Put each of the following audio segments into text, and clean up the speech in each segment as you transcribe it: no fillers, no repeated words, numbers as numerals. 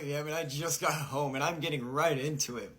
Yeah, I mean, I just got home and I'm getting right into it.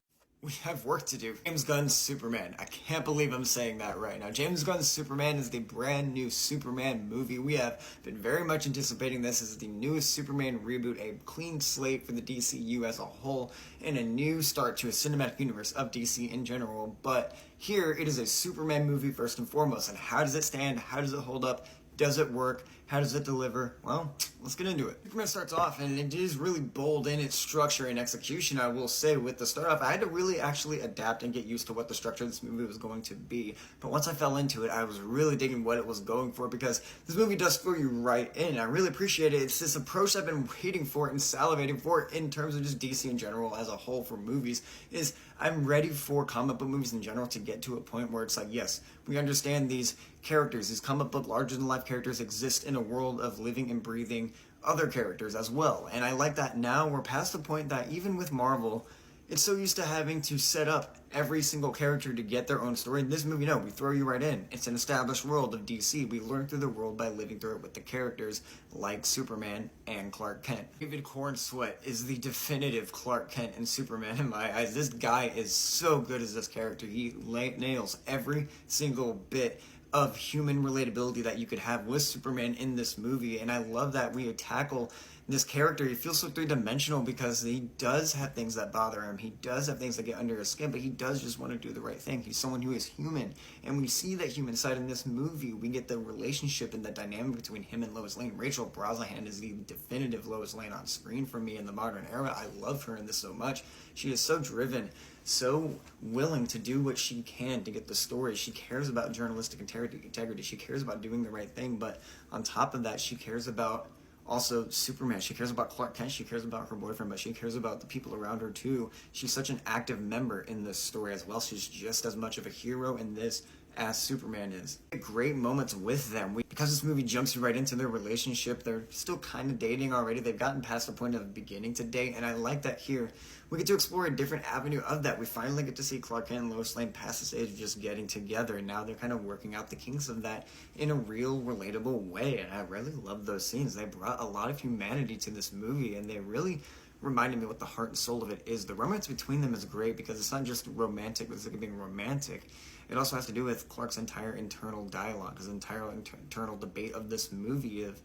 We have work to do. James Gunn's Superman. I can't believe I'm saying that right now. James Gunn's Superman is the brand new Superman movie. We have been very much anticipating this as the newest Superman reboot, a clean slate for the DCU as a whole, and a new start to a cinematic universe of DC in general. But here, it is a Superman movie first and foremost. And how does it stand? How does it hold up? Does it work? How does it deliver? Well, let's get into it. Superman starts off, and it is really bold in its structure and execution, I will say. With the start off, I had to really actually adapt and get used to what the structure of this movie was going to be. But once I fell into it, I was really digging what it was going for, because this movie does throw you right in. I really appreciate it. It's this approach I've been waiting for and salivating for in terms of just DC in general as a whole for movies, is I'm ready for comic book movies in general to get to a point where it's like, yes, we understand these characters, these comic book larger-than-life characters exist in a world of living and breathing other characters as well. And I like that now we're past the point that even with Marvel, it's so used to having to set up every single character to get their own story. In this movie, no, we throw you right in. It's an established world of DC. We learn through the world by living through it with the characters like Superman and Clark Kent. David Cornsweet is the definitive Clark Kent and Superman in my eyes. This guy is so good as this character. He nails every single bit of human relatability that you could have with Superman in this movie, and I love that we tackle this character. He feels so three-dimensional because he does have things that bother him. He does have things that get under his skin, but he does just want to do the right thing. He's someone who is human, and we see that human side in this movie. We get the relationship and the dynamic between him and Lois Lane. Rachel Brosnahan is the definitive Lois Lane on screen for me in the modern era. I love her in this so much. She is so driven, so willing to do what she can to get the story. She cares about journalistic integrity. She cares about doing the right thing, but on top of that, she cares about also Superman. She cares about Clark Kent. She cares about her boyfriend, but she cares about the people around her too. She's such an active member in this story as well. She's just as much of a hero in this as Superman is. Great moments with them. Because this movie jumps you right into their relationship, they're still kind of dating already. They've gotten past the point of beginning to date, and I like that here. We get to explore a different avenue of that. We finally get to see Clark Kent and Lois Lane past the stage of just getting together, and now they're kind of working out the kinks of that in a real, relatable way, and I really love those scenes. They brought a lot of humanity to this movie, and they really reminded me what the heart and soul of it is. The romance between them is great because it's not just romantic for the sake of being romantic. It also has to do with Clark's entire internal dialogue, his entire internal debate of this movie of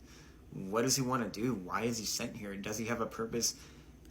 what does he want to do? Why is he sent here? Does he have a purpose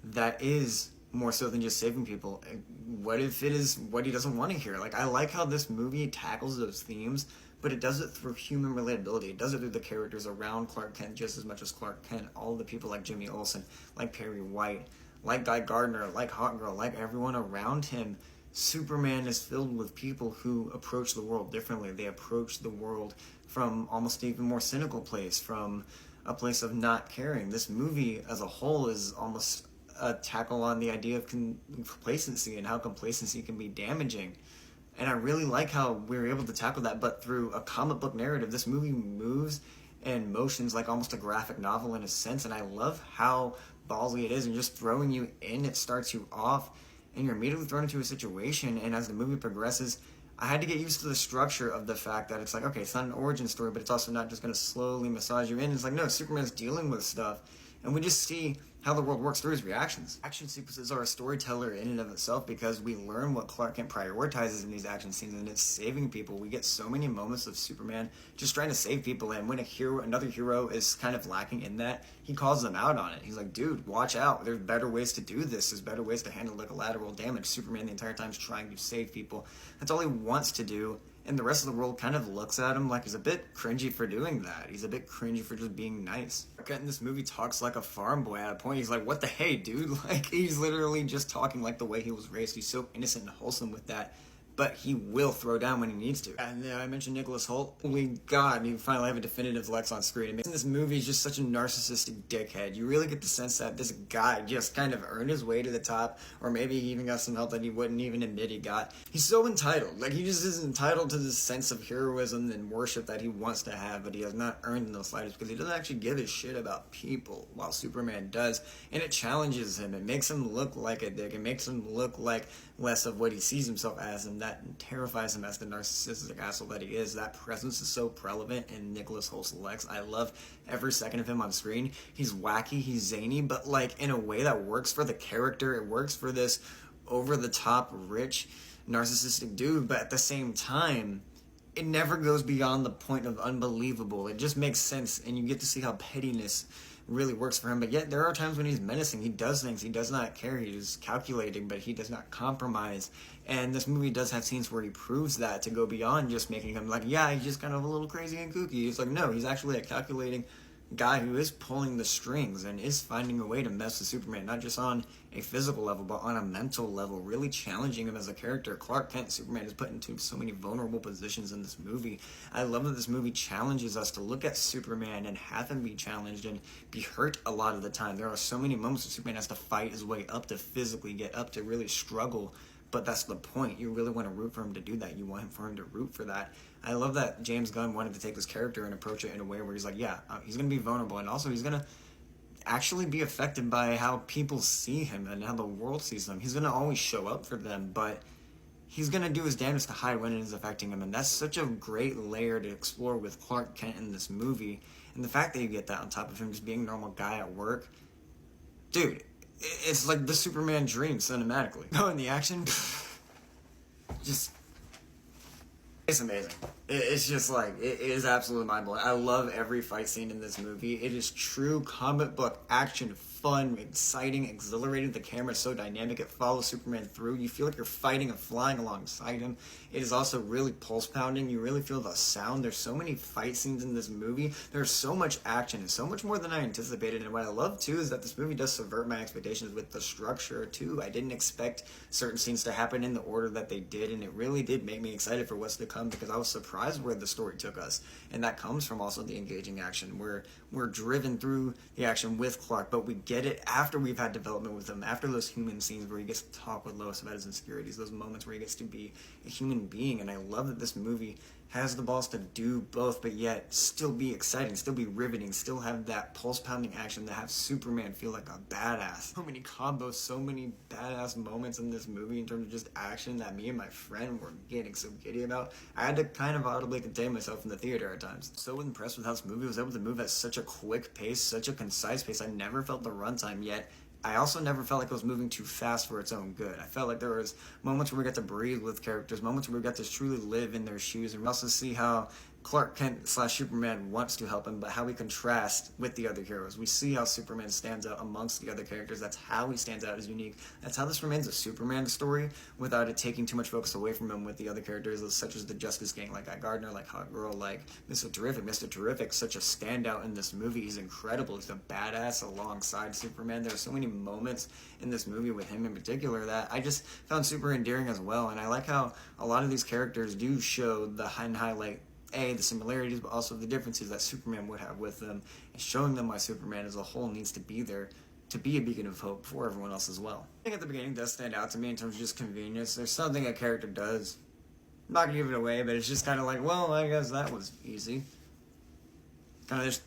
that is more so than just saving people? What if it is what he doesn't want to hear? Like, I like how this movie tackles those themes, but it does it through human relatability. It does it through the characters around Clark Kent just as much as Clark Kent. All the people like Jimmy Olsen, like Perry White, like Guy Gardner, like Hawkgirl, like everyone around him. Superman is filled with people who approach the world differently. They approach the world from almost even more cynical place, from a place of not caring. This movie as a whole is almost a tackle on the idea of complacency and how complacency can be damaging. And I really like how we were able to tackle that, but through a comic book narrative. This movie moves and motions like almost a graphic novel in a sense, and I love how ballsy it is and just throwing you in. It starts you off, and you're immediately thrown into a situation, and as the movie progresses, I had to get used to the structure of the fact that it's like, okay, it's not an origin story, but it's also not just going to slowly massage you in. It's like, no, Superman's dealing with stuff, and we just see how the world works through his reactions. Action sequences are a storyteller in and of itself because we learn what Clark Kent prioritizes in these action scenes, and it's saving people. We get so many moments of Superman just trying to save people, and when another hero is kind of lacking in that, he calls them out on it. He's like, dude, watch out. There's better ways to do this. There's better ways to handle like collateral damage. Superman the entire time is trying to save people. That's all he wants to do. And the rest of the world kind of looks at him like he's a bit cringy for doing that. He's a bit cringy for just being nice. Kent in this movie talks like a farm boy at a point. He's like, what the hey, dude? Like, he's literally just talking like the way he was raised. He's so innocent and wholesome with that. But he will throw down when he needs to. And I mentioned Nicholas Hoult. Holy God, you finally have a definitive Lex on screen. And this movie is just such a narcissistic dickhead. You really get the sense that this guy just kind of earned his way to the top, or maybe he even got some help that he wouldn't even admit he got. He's so entitled. Like, he just is entitled to this sense of heroism and worship that he wants to have, but he has not earned in the slightest because he doesn't actually give a shit about people, while Superman does. And it challenges him. It makes him look like a dick. It makes him look like less of what he sees himself as, and that terrifies him as the narcissistic asshole that he is. That presence is so prevalent in Nicholas Holt's Lex. I love every second of him on screen. He's wacky, he's zany, but like in a way that works for the character. It works for this over-the-top, rich, narcissistic dude, but at the same time, it never goes beyond the point of unbelievable. It just makes sense, and you get to see how pettiness really works for him. But yet there are times when he's menacing. He does things. He does not care. He's calculating, but he does not compromise. And this movie does have scenes where he proves that, to go beyond just making him like, yeah, he's just kind of a little crazy and kooky. He's like, no, he's actually a calculating guy who is pulling the strings and is finding a way to mess with Superman, not just on a physical level, but on a mental level, really challenging him as a character. Clark Kent, Superman, is put into so many vulnerable positions in this movie. I love that this movie challenges us to look at Superman and have him be challenged and be hurt a lot of the time. There are so many moments where Superman has to fight his way up, to physically get up, to really struggle. But that's the point. You really want to root for him to do that. You want for him to root for that. I love that James Gunn wanted to take this character and approach it in a way where he's like, yeah, he's going to be vulnerable, and also he's going to actually be affected by how people see him and how the world sees him. He's going to always show up for them, but he's going to do his damnedest to hide when it is affecting him, and that's such a great layer to explore with Clark Kent in this movie. And the fact that you get that on top of him just being a normal guy at work, dude, it's like the Superman dream cinematically. Oh, and the action, just, it's amazing. It's just like, it is absolutely mind-blowing. I love every fight scene in this movie. It is true comic book action, fun, exciting, exhilarating. The camera is so dynamic. It follows Superman through. You feel like you're fighting and flying alongside him. It is also really pulse-pounding. You really feel the sound. There's so many fight scenes in this movie. There's so much action and so much more than I anticipated. And what I love, too, is that this movie does subvert my expectations with the structure, too. I didn't expect certain scenes to happen in the order that they did, and it really did make me excited for what's to come, because I was surprised where the story took us. And that comes from also the engaging action, where we're driven through the action with Clark, but we get it after we've had development with him, after those human scenes where he gets to talk with Lois about his insecurities, those moments where he gets to be a human being. And I love that this movie has the balls to do both, but yet still be exciting, still be riveting, still have that pulse-pounding action, to have Superman feel like a badass. So many combos, so many badass moments in this movie in terms of just action that me and my friend were getting so giddy about. I had to kind of audibly contain myself in the theater at times. So impressed with how this movie was able to move at such a quick pace, such a concise pace. I never felt the runtime, yet I also never felt like it was moving too fast for its own good. I felt like there was moments where we got to breathe with characters, moments where we got to truly live in their shoes, and we also see how Clark Kent / Superman wants to help him, but how we contrast with the other heroes. We see how Superman stands out amongst the other characters. That's how he stands out as unique. That's how this remains a Superman story without it taking too much focus away from him with the other characters, such as the Justice Gang, like Guy Gardner, like Hot Girl, like Mr. Terrific. Mr. Terrific, such a standout in this movie. He's incredible. He's a badass alongside Superman. There are so many moments in this movie with him in particular that I just found super endearing as well. And I like how a lot of these characters do show the highlight the similarities, but also the differences that Superman would have with them, and showing them why Superman as a whole needs to be there to be a beacon of hope for everyone else as well. I think at the beginning does stand out to me in terms of just convenience. There's something a character does, I'm not gonna give it away, but it's just kind of like, well, I guess that was easy. Kind of just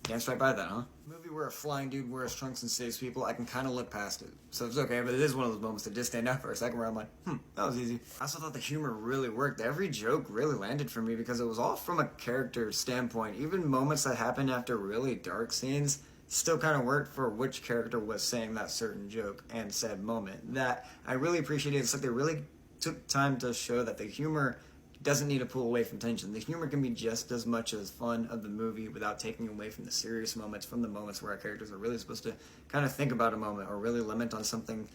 danced right by that, huh? Movie where a flying dude wears trunks and saves people, I can kind of look past it. So it's okay, but it is one of those moments that just stand out for a second where I'm like, that was easy. I also thought the humor really worked. Every joke really landed for me because it was all from a character standpoint. Even moments that happened after really dark scenes still kind of worked for which character was saying that certain joke and said moment. That I really appreciated. It's like they really took time to show that the humor doesn't need to pull away from tension. The humor can be just as much as fun of the movie without taking away from the serious moments, from the moments where our characters are really supposed to kind of think about a moment or really lament on something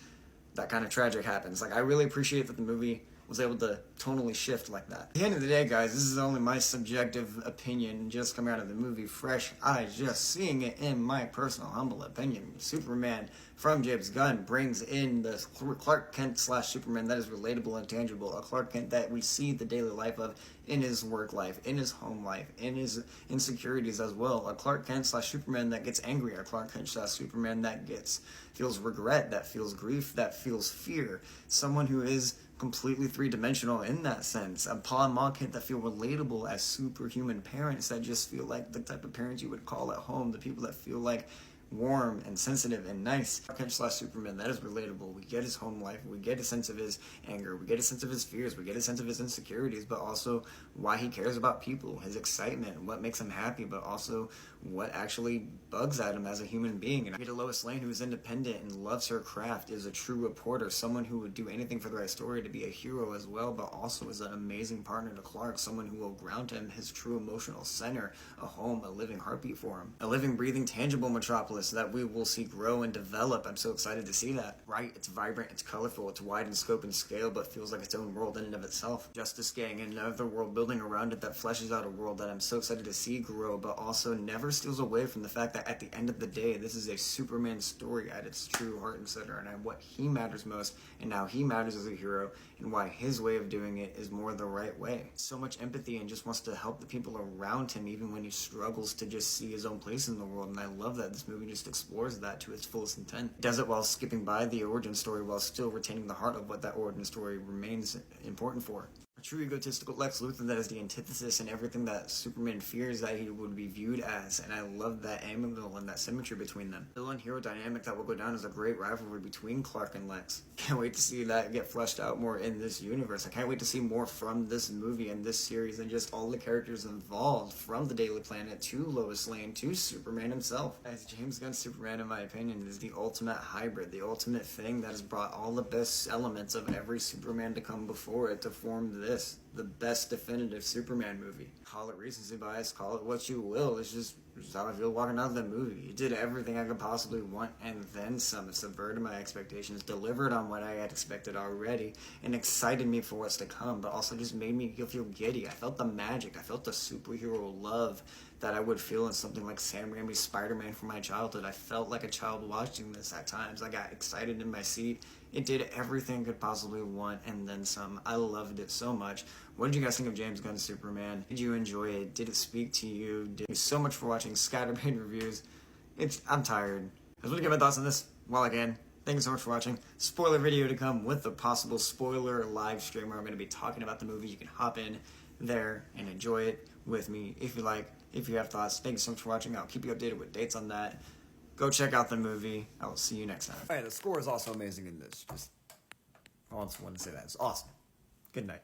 that kind of tragic happens. Like, I really appreciate that the movie was able to tonally shift like that. At the end of the day, guys, this is only my subjective opinion just coming out of the movie, fresh eyes, just seeing it in my personal humble opinion. Superman from James Gunn brings in the Clark Kent / Superman that is relatable and tangible, a Clark Kent that we see the daily life of in his work life, in his home life, in his insecurities as well, a Clark Kent / Superman that gets angry, a Clark Kent / Superman that feels regret, that feels grief, that feels fear, someone who is completely three-dimensional in that sense. A Paul and Ma Kent that feel relatable as superhuman parents that just feel like the type of parents you would call at home, the people that feel like warm and sensitive and nice. Kent/Superman, that is relatable. We get his home life, we get a sense of his anger, we get a sense of his fears, we get a sense of his insecurities, but also why he cares about people, his excitement, what makes him happy, but also what actually bugs at him as a human being. And we get a Lois Lane who is independent and loves her craft, is a true reporter, someone who would do anything for the right story, to be a hero as well, but also is an amazing partner to Clark, someone who will ground him, his true emotional center, a home, a living heartbeat for him, a living, breathing, tangible Metropolis that we will see grow and develop. I'm so excited to see that. Right, it's vibrant, it's colorful, it's wide in scope and scale, but feels like its own world in and of itself. Justice Gang and another world building around it that fleshes out a world that I'm so excited to see grow, but also never steals away from the fact that at the end of the day, this is a Superman story at its true heart and center, and what he matters most, and how he matters as a hero, and why his way of doing it is more the right way. So much empathy and just wants to help the people around him, even when he struggles to just see his own place in the world, and I love that this movie just explores that to its fullest intent. It does it while skipping by the origin story, while still retaining the heart of what that origin story remains important for. A true egotistical Lex Luthor that is the antithesis and everything that Superman fears that he would be viewed as, and I love that angle and that symmetry between them. Villain-hero dynamic that will go down as a great rivalry between Clark and Lex. Can't wait to see that get fleshed out more in this universe. I can't wait to see more from this movie and this series and just all the characters involved, from the Daily Planet to Lois Lane to Superman himself. As James Gunn's Superman, in my opinion, is the ultimate hybrid, the ultimate thing that has brought all the best elements of every Superman to come before it to form this, the best definitive Superman movie. Call it recency bias, call it what you will, it's just how I feel walking out of that movie. It did everything I could possibly want and then some. It subverted my expectations, delivered on what I had expected already, and excited me for what's to come, but also just made me feel giddy. I felt the magic, I felt the superhero love that I would feel in something like Sam Raimi's Spider-Man from my childhood. I felt like a child watching this at times. I got excited in my seat. It did everything I could possibly want and then some. I loved it so much. What did you guys think of James Gunn's Superman? Did you enjoy it? Did it speak to you? Thank you so much for watching Scatterbrained Reviews. I'm tired. I just want to get my thoughts on this while I can. Thank you so much for watching. Spoiler video to come with a possible spoiler live stream where I'm going to be talking about the movie. You can hop in there and enjoy it with me if you like, if you have thoughts. Thank you so much for watching. I'll keep you updated with dates on that. Go check out the movie. I will see you next time. Alright, the score is also amazing in this. I just want to say that. It's awesome. Good night.